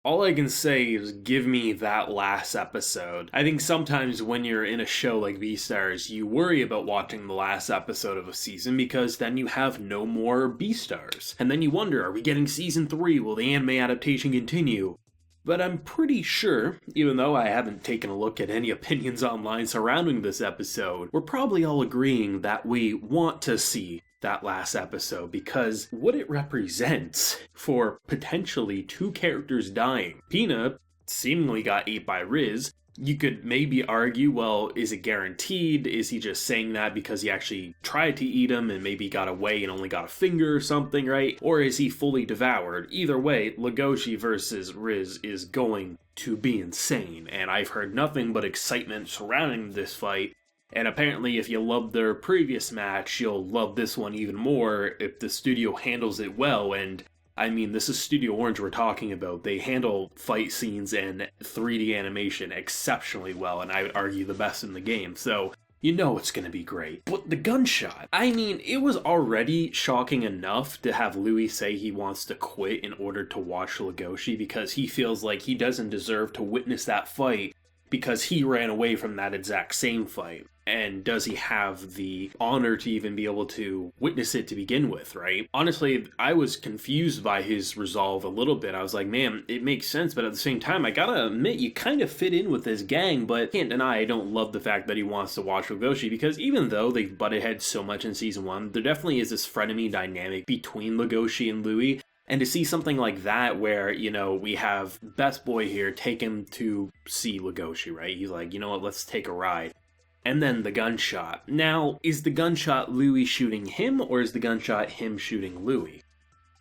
All I can say is give me that last episode. I think sometimes when you're in a show like Beastars, you worry about watching the last episode of a season because then you have no more Beastars. And then you wonder, are we getting season 3? Will the anime adaptation continue? But I'm pretty sure, even though I haven't taken a look at any opinions online surrounding this episode, we're probably all agreeing that we want to see that last episode because what it represents for potentially two characters dying. Pina seemingly got ate by Riz. You could maybe argue, well, is it guaranteed? Is he just saying that because he actually tried to eat him and maybe got away and only got a finger or something, right? Or is he fully devoured? Either way, Legoshi versus Riz is going to be insane, and I've heard nothing but excitement surrounding this fight. And apparently, if you loved their previous match, you'll love this one even more if the studio handles it well. And I mean, this is Studio Orange we're talking about. They handle fight scenes and 3D animation exceptionally well, and I would argue the best in the game. So, you know it's gonna be great. But the gunshot, I mean, it was already shocking enough to have Louis say he wants to quit in order to watch Legoshi because he feels like he doesn't deserve to witness that fight because he ran away from that exact same fight. And does he have the honor to even be able to witness it to begin with, right? Honestly, I was confused by his resolve a little bit. I was like, man, it makes sense, but at the same time, I gotta admit, you kind of fit in with this gang, but can't deny I don't love the fact that he wants to watch Legoshi, because even though they've butted heads so much in Season 1, there definitely is this frenemy dynamic between Legoshi and Louis. And to see something like that where, you know, we have Best Boy here take him to see Legoshi, right? He's like, you know what, let's take a ride. And then the gunshot. Now, is the gunshot Louis shooting him, or is the gunshot him shooting Louis?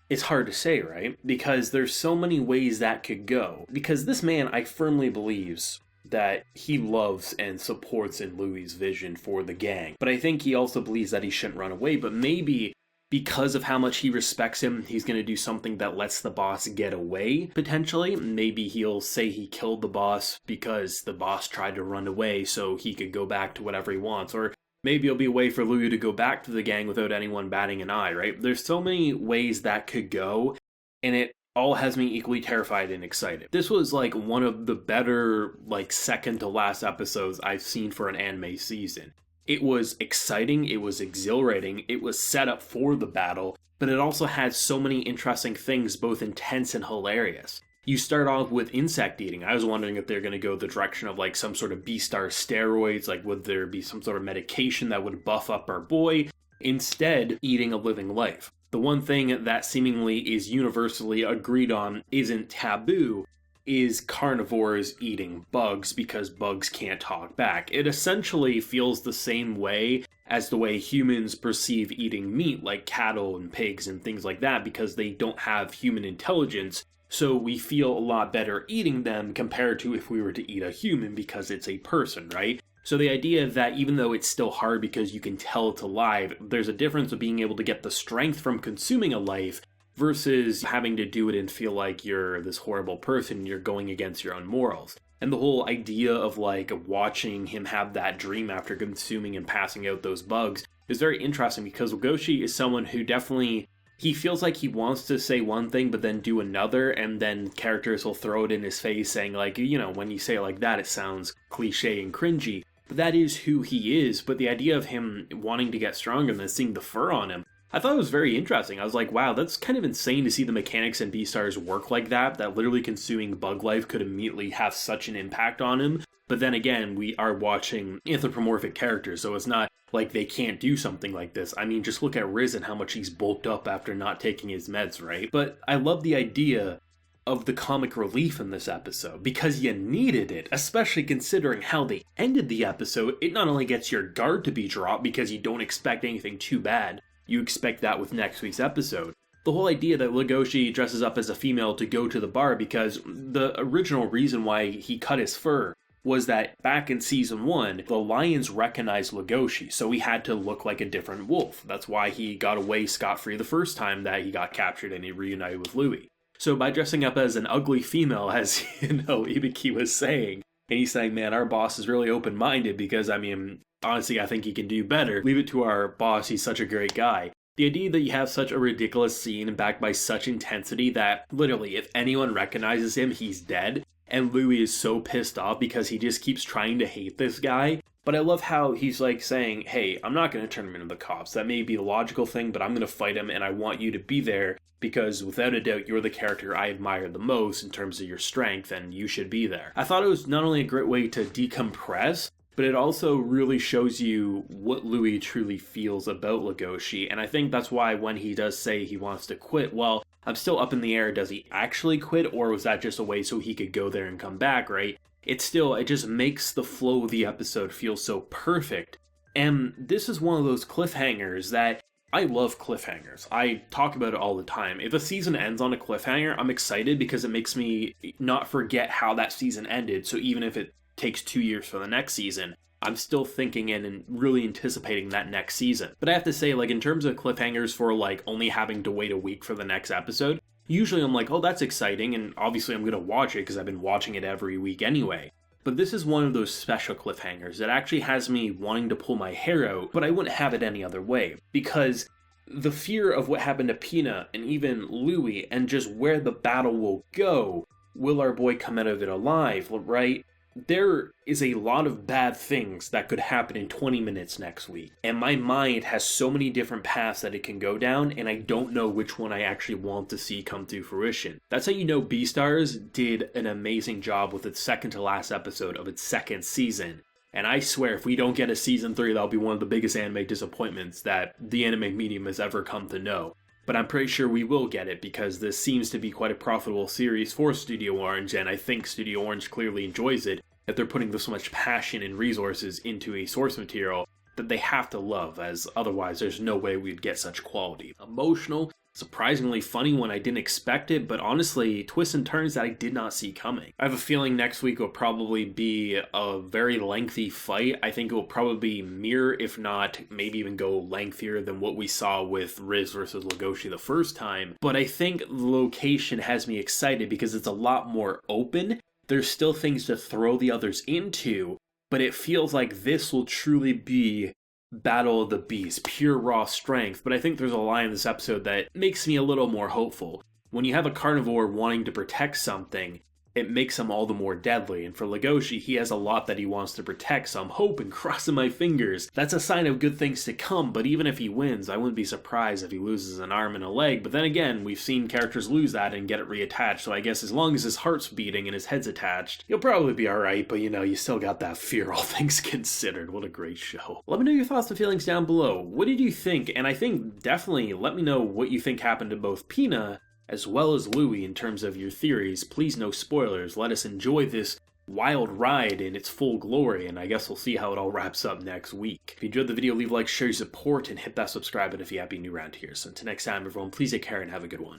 It's hard to say, right? Because there's so many ways that could go. Because this man, I firmly believes that he loves and supports in Louis' vision for the gang. But I think he also believes that he shouldn't run away, but maybe because of how much he respects him, he's going to do something that lets the boss get away, potentially. Maybe he'll say he killed the boss because the boss tried to run away so he could go back to whatever he wants. Or maybe it'll be a way for Louis to go back to the gang without anyone batting an eye, right? There's so many ways that could go, and it all has me equally terrified and excited. This was like one of the better, like, second to last episodes I've seen for an anime season. It was exciting, it was exhilarating, it was set up for the battle, but it also had so many interesting things, both intense and hilarious. You start off with insect eating. I was wondering if they're going to go the direction of like some sort of Beastar steroids, like would there be some sort of medication that would buff up our boy? Instead, eating a living life. The one thing that seemingly is universally agreed on isn't taboo is carnivores eating bugs because bugs can't talk back. It essentially feels the same way as the way humans perceive eating meat, like cattle and pigs and things like that, because they don't have human intelligence, so we feel a lot better eating them compared to if we were to eat a human because it's a person, right? So the idea that even though it's still hard because you can tell it's alive, there's a difference of being able to get the strength from consuming a life versus having to do it and feel like you're this horrible person, you're going against your own morals. And the whole idea of like watching him have that dream after consuming and passing out those bugs is very interesting because Legoshi is someone who definitely, he feels like he wants to say one thing but then do another, and then characters will throw it in his face saying like, you know, when you say it like that, it sounds cliche and cringy. But that is who he is. But the idea of him wanting to get stronger and then seeing the fur on him, I thought it was very interesting. I was like, wow, that's kind of insane to see the mechanics in Beastars work like that literally consuming bug life could immediately have such an impact on him. But then again, we are watching anthropomorphic characters, so it's not like they can't do something like this. I mean, just look at Riz and how much he's bulked up after not taking his meds, right? But I love the idea of the comic relief in this episode, because you needed it, especially considering how they ended the episode. It not only gets your guard to be dropped because you don't expect anything too bad, you expect that with next week's episode. The whole idea that Legoshi dresses up as a female to go to the bar, because the original reason why he cut his fur was that back in Season 1, the lions recognized Legoshi, so he had to look like a different wolf. That's why he got away scot-free the first time that he got captured and he reunited with Louis. So by dressing up as an ugly female, as you know, Ibiki was saying, and he's saying, man, our boss is really open-minded because, I mean, honestly, I think he can do better. Leave it to our boss, he's such a great guy. The idea that you have such a ridiculous scene backed by such intensity that literally if anyone recognizes him, he's dead. And Louis is so pissed off because he just keeps trying to hate this guy. But I love how he's like saying, hey, I'm not going to turn him into the cops. That may be the logical thing, but I'm going to fight him and I want you to be there because without a doubt, you're the character I admire the most in terms of your strength and you should be there. I thought it was not only a great way to decompress, but it also really shows you what Louis truly feels about Legoshi. And I think that's why when he does say he wants to quit, well, I'm still up in the air. Does he actually quit, or was that just a way so he could go there and come back, right? It just makes the flow of the episode feel so perfect. And this is one of those cliffhangers that I love cliffhangers. I talk about it all the time. If a season ends on a cliffhanger, I'm excited because it makes me not forget how that season ended. So even if it takes 2 years for the next season, I'm still thinking and really anticipating that next season. But I have to say, like, in terms of cliffhangers for, like, only having to wait a week for the next episode, usually I'm like, oh, that's exciting, and obviously I'm going to watch it because I've been watching it every week anyway. But this is one of those special cliffhangers that actually has me wanting to pull my hair out, but I wouldn't have it any other way. Because the fear of what happened to Pina and even Louis and just where the battle will go, will our boy come out of it alive, right? There is a lot of bad things that could happen in 20 minutes next week. And my mind has so many different paths that it can go down, and I don't know which one I actually want to see come to fruition. That's how you know Beastars did an amazing job with its second to last episode of its second season. And I swear, if we don't get a season 3, that'll be one of the biggest anime disappointments that the anime medium has ever come to know. But I'm pretty sure we will get it because this seems to be quite a profitable series for Studio Orange, and I think Studio Orange clearly enjoys it if they're putting this much passion and resources into a source material that they have to love, as otherwise there's no way we'd get such quality. Emotional, surprisingly funny when I didn't expect it, but honestly, twists and turns that I did not see coming. I have a feeling next week will probably be a very lengthy fight. I think it will probably mirror, if not maybe even go lengthier than what we saw with Riz versus Legoshi the first time. But I think the location has me excited because it's a lot more open. There's still things to throw the others into, but it feels like this will truly be Battle of the Beasts, pure raw strength. But I think there's a line in this episode that makes me a little more hopeful. When you have a carnivore wanting to protect something, it makes him all the more deadly. And for Legoshi, he has a lot that he wants to protect, so I'm hoping, crossing my fingers, that's a sign of good things to come. But even if he wins, I wouldn't be surprised if he loses an arm and a leg. But then again, we've seen characters lose that and get it reattached, so I guess as long as his heart's beating and his head's attached, he'll probably be alright. But you know, you still got that fear, all things considered. What a great show. Let me know your thoughts and feelings down below. What did you think? And I think definitely let me know what you think happened to both Pina as well as Louis in terms of your theories. Please no spoilers. Let us enjoy this wild ride in its full glory, and I guess we'll see how it all wraps up next week. If you enjoyed the video, leave a like, share your support, and hit that subscribe button if you happen to be new around here. So until next time, everyone, please take care and have a good one.